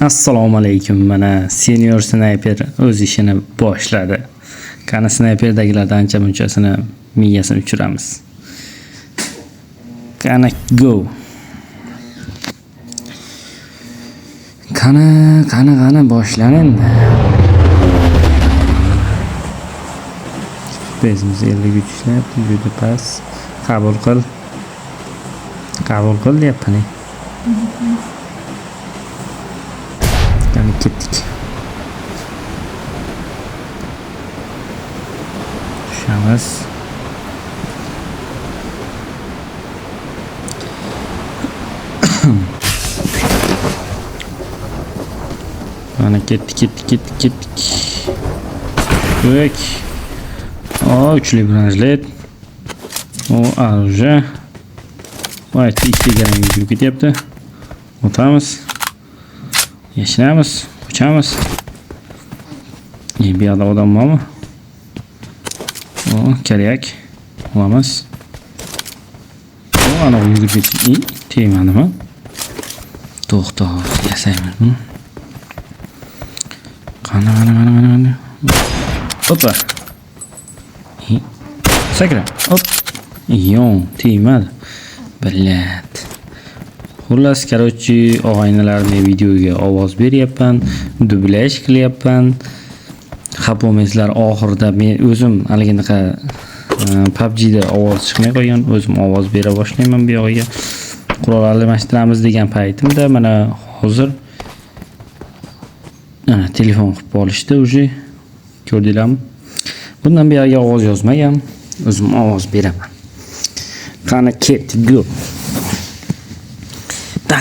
Assalomu alaykum. Mana senior sniper o'z ishini boshladi. Qani sniperdagilardan ancha munchasini miyasini uchiramiz. Qani go. Qani boshlaning. Bezimiz 50 ishlab, juda past. Qabul qil deyapman. Qani ketdik. Tushamiz. Mana ketdik. Bek. Uchli bronzlet. Оружие. Voy, ikkiganing yurib ketyapti. O'tamiz. Yashnamiz, ko'chamiz. Bu yoqda odam bormi? Kerak. Olamiz. Ana yurib ketdi. Tegmadimi? To'xta, yasaymiz buni. Qani. Hoppa. Sakra. Hop. Tegmadi. Billat. Xullas, qarochi og'aynilarning videoga ovoz beryapman, dublyaj qilyapman. Xapomislar oxirida men o'zim haliginaqa PUBG da ovoz chiqmay qo'ygan, o'zim ovoz bera boshlayman bu yo'g'iga. Qurol almashtiramiz degan paytimda mana hozir telefon qilib olishdi uje. Ko'rdinglarmi? Bundan bu yo'g'iga ovoz yozmagan, o'zim ovoz beraman. Qani ket go.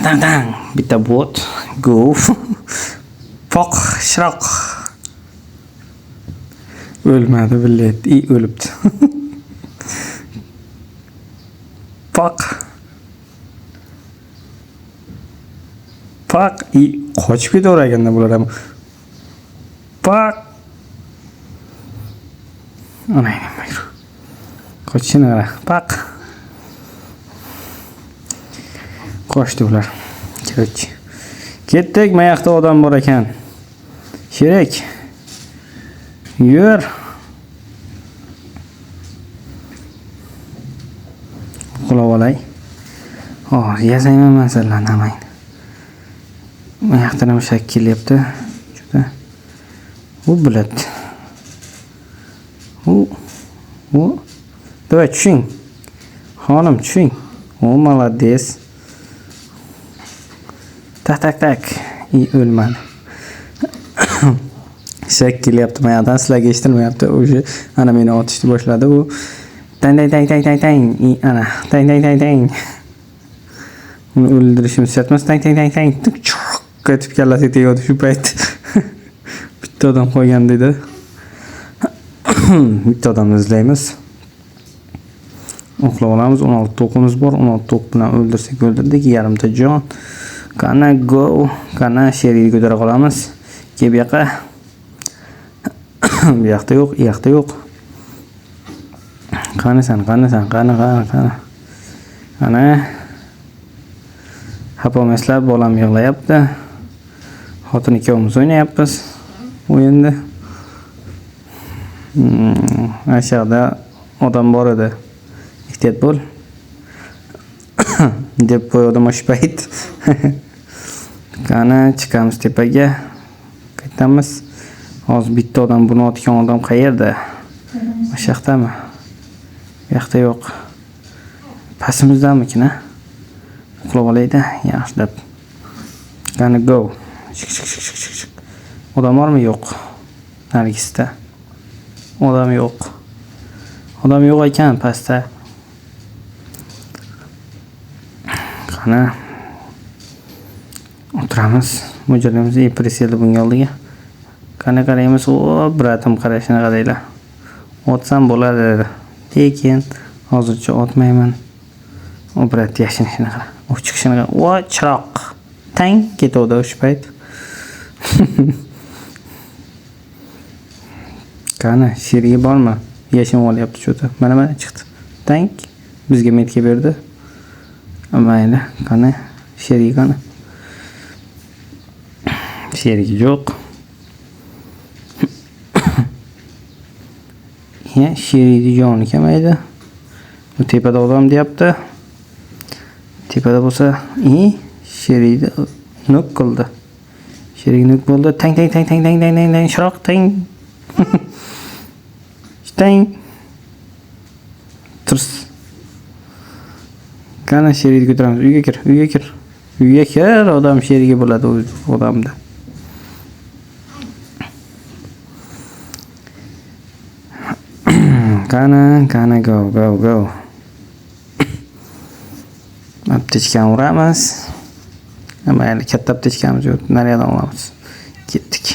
Dang. Bitta bot. Go. Poq, shroq. O'lmadi billet. O'libdi. Poq. Qochib ketaverganda bular ham. Poq. Ana. Qochishini qara. Poq. Qochdi ular. Ketdik, mayaqda odam bor ekan. Sherik. Yur. Qulab olay. Yasayman masalan namay. Mayaqda nima shakil kelyapti. Juda. U bilat. Davay tushing. Xonim tushing. Молодец. Tak. O'lmadi. Shak kelyapti, mayaqdan sizlarga eshitilmayapti. O'sha ana meni otishni boshladi u. Tang. Ana tang. Uni o'ldirishimiz shartmas. Tang. Ketib kallasiga tegadi shu payt. Bitta odam qolgan dedi. Bitta odamni izlaymiz. O'qlab olamiz. 16 o'qimiz bor. 16 o'q bilan o'ldirdik. Yarimta jon. Qani go. Qani sheriyni ko'tara qolamiz. Kelib yoqa. Bu yoqda yo'q. Qani. Ana. Xapomislar bolam yig'layapti. Xotin ikkovimiz o'ynayapmiz o'yinda. Aşağıda odam bor edi. Ehtiyot bo'l. Deb qo'ydim shu payt. Qani chiqamiz tepaga. Qaytamiz. Hozir bitta odam buni otgan odam qayerda? O'sha yoqdami? Bu yoqda yo'q. Pasimizdamikina? Uxlab olayda, yaxshilab. Qani go. Chiq. Odam bormi? Yo'q. Narigisda. Odam yo'q ekan pastda. Qani o'tiramiz. Mo'ljalimiz impressiyada bunga oldiga. Qani qaraymiz. Bratim qarashini qaraylar. Otsam bo'ladi dedi. Lekin hozircha otmayman. O brat yashinishini qara. U chiqishini qara. Chiroq. Tang ketuvdi o'sha payt. Qani sherigi bormi? Yashin olyapti cho'ta. Mana chiqdi. Tank bizga metga berdi. Mayli, qani sherigi qani. sherigi yo'q. Ya sherigi joni kamaydi. Bu tepada odam deyapti. Tepada bo'lsa, sherigi nuk qildi. Sherik nuk bo'ldi. Tang shiroq tang. Tang. Turs. Qani sherigi ko'taramiz. Uyga kir. Uyga kir, odam sherigi bo'ladi odamda. Qani go. Aptechkani uramiz. Ama yani katta aptechkamiz yo'q. Naryoqdan olamiz. Ketdik.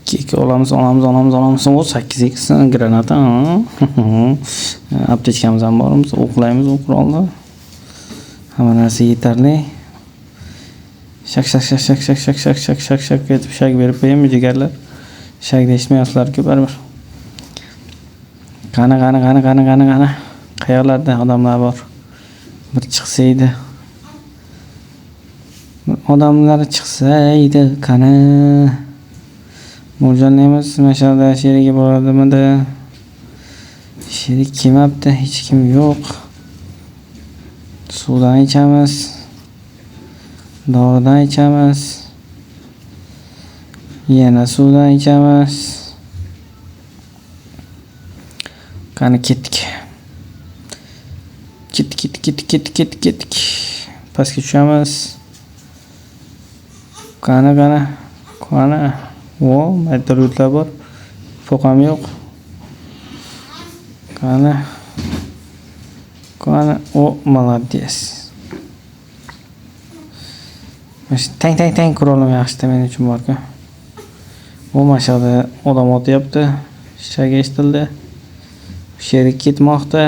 Kek olamiz. O 8x granata. Aptechkamiz ham bormiz. O'qlaymiz o'qrolni. Hamma narsa yetarli. Shak etib shak berib qo'yamiz jigarlar. Shak deyishmayapsizlar-ku baribir. Qani. Qayoqlarda odamlar bor? Bir chiqsa edi. Odamlar chiqsa edi, qani. Mo'ljallaymiz, mashada sherigi bo'ladimi-da? Sherik kelmabdi, hech kim yo'q. Suvdan ichamiz. Doridan ichamiz. Yana suvdan ichamiz. Qani ketdik. Ketdik. Pastga tushamiz. Qani. Maytlar bor. Foqam yo'q. Qani. Молодец. Tang qurolim yaxshi men uchun bor-ku. Mashada odam otyapti. Shag eshitildi. Sherik ketmoqda.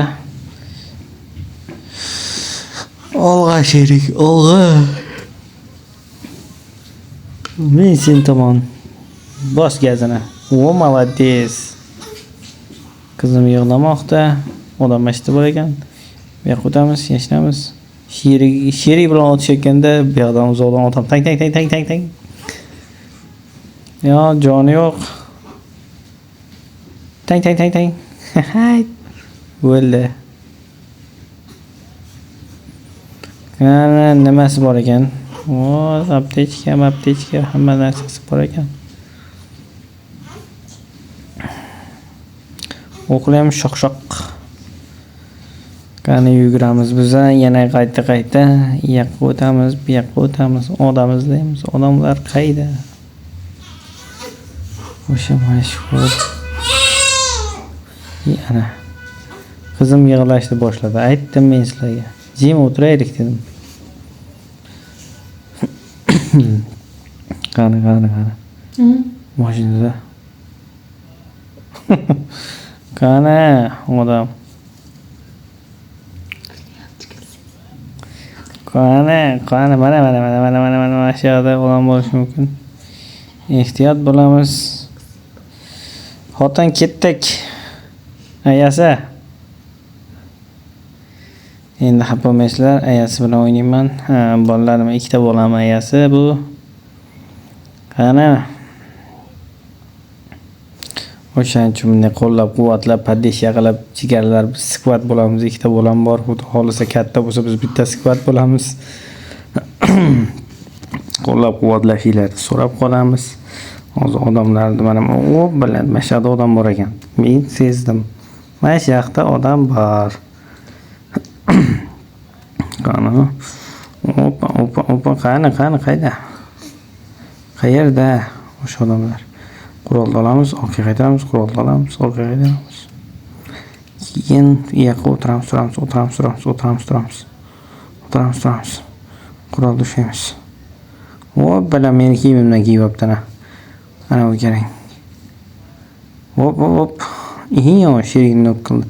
Olg'a sherik, olg'a. Men sen tomon. Bos gazini. Молодец. Qizim yig'lamoqda. Odam mashta bor ekan. Bu yoqqa o'tamiz, yashnamiz. Sherik bilan otishayotganda bu yoqdan uzoqdan otam. Tang. Yo, joni yo'q. Tang. Bo'ldi. Qani nimasi bor ekan? Aptechka, hamma narsasi bor ekan. O'qlayam shoq. Qani yuguramiz biz, yana qayta. Yoqqa o'tamiz, bu yoqqa o'tamiz. Odam izlaymiz. Odamlar qayda? O'sha mashhur. Yana qizim yig'lashni boshladi. Aytdim men sizlarga. Jim o'tiraylik dedim. Qani. Mashinada. Qani odam. Qani mana aşağıda olan bo'lishi mumkin. Ehtiyot bo'lamiz. Xotin ketdik. Ayasa. Endi xapomaysizlar, ayasi bilan o'ynayman. Bolalarim ikkita bo'laman ayasi bu. Qani. O'shaning uchun bunday qo'llab-quvvatlab, padesha qilib, jigarlar biz skvat bo'lamiz, ikkita bo'lam bor. Xudo xolisa katta bo'lsa biz bitta skvat bo'lamiz. Qo'llab-quvvatlashinglarni so'rab qolamiz. Hozir odamlarni mana bilan mashada odam bor ekan. Men sezdim. Mana shu yoqda odam bor. Qani. Opa, qani qayda? Qayerda o'sha odamlar? Qurolni olamiz, orqaga qaytaramiz, qurolni olamiz, orqaga qaytaramiz. Keyin yoqqa o'tiramiz. Qurolni ushlaymiz. Bilan meni kiyimimdan kiyibaptana. Ana bu kerak. Hop. Sherikni nok qildi.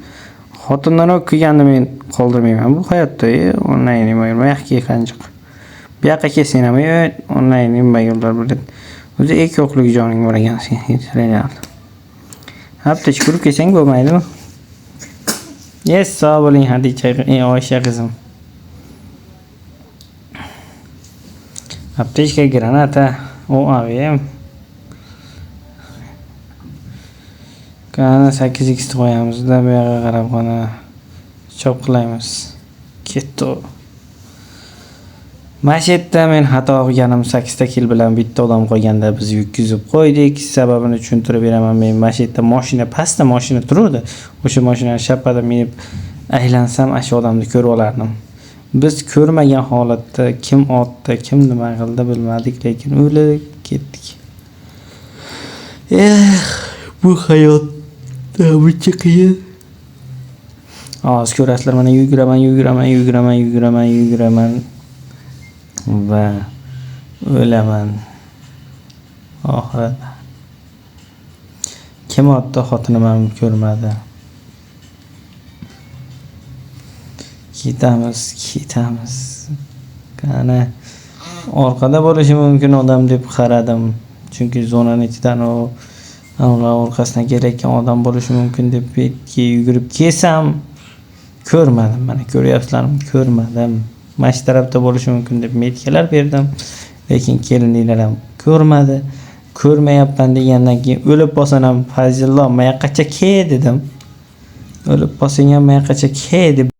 Xotindan nok qilganni men qoldirmayman. Bu hayotda onlayn nima yoqqa qanjiq. Bu yoqqa kelsang ham onlayn nima yo'llar bo'ladi. O'zi ikki o'qlik joning bor ekan sen yetarli. Aptech kurib kelsang bo'lmaydimi? Yes, sog' bo'ling Hadicha, Oysha qizim. Aptechka granata. OAVM. Qani 8x qo'yamiz-da bu yoqqa qarab qana chop qilamiz. Ketdi. Mashetda men xato qilganim 8 ta kill bilan bitta odam qo'yganda biz yutkizib qo'ydik. Sababini tushuntirib beraman. Men mashetda mashina pastda mashina turadi. O'sha mashinani shapada minib aylansam ash odamni ko'rib olardim. Biz ko'rmagan holatda kim otdi, kim nima qildi bilmadik, lekin o'lib ketdik. Bu hayotda buncha qiyin. Hozir ko'rasizlar, mana yuguraman va o'laman. Oxirida kim otdi xotinim ham ko'rmadi. Ketamiz. Qani orqada bo'lishi mumkin odam deb qaradim. Chunki zonaning ichidan ular orqasidan kelayotgan odam bo'lishi mumkin deb betga yugurib kelsam ko'rmadim. Mana ko'ryapsizlarmi? Ko'rmadim. Mana shu tarafda bo'lishi mumkin deb metkalar berdim. Lekin kelinlar ham ko'rmadi. Ko'rmayapman degandan keyin o'lib qolsam ham Fazillo, "Mayoqqacha ke" dedim. O'lib qolsang ham "Mayoqqacha ke" deb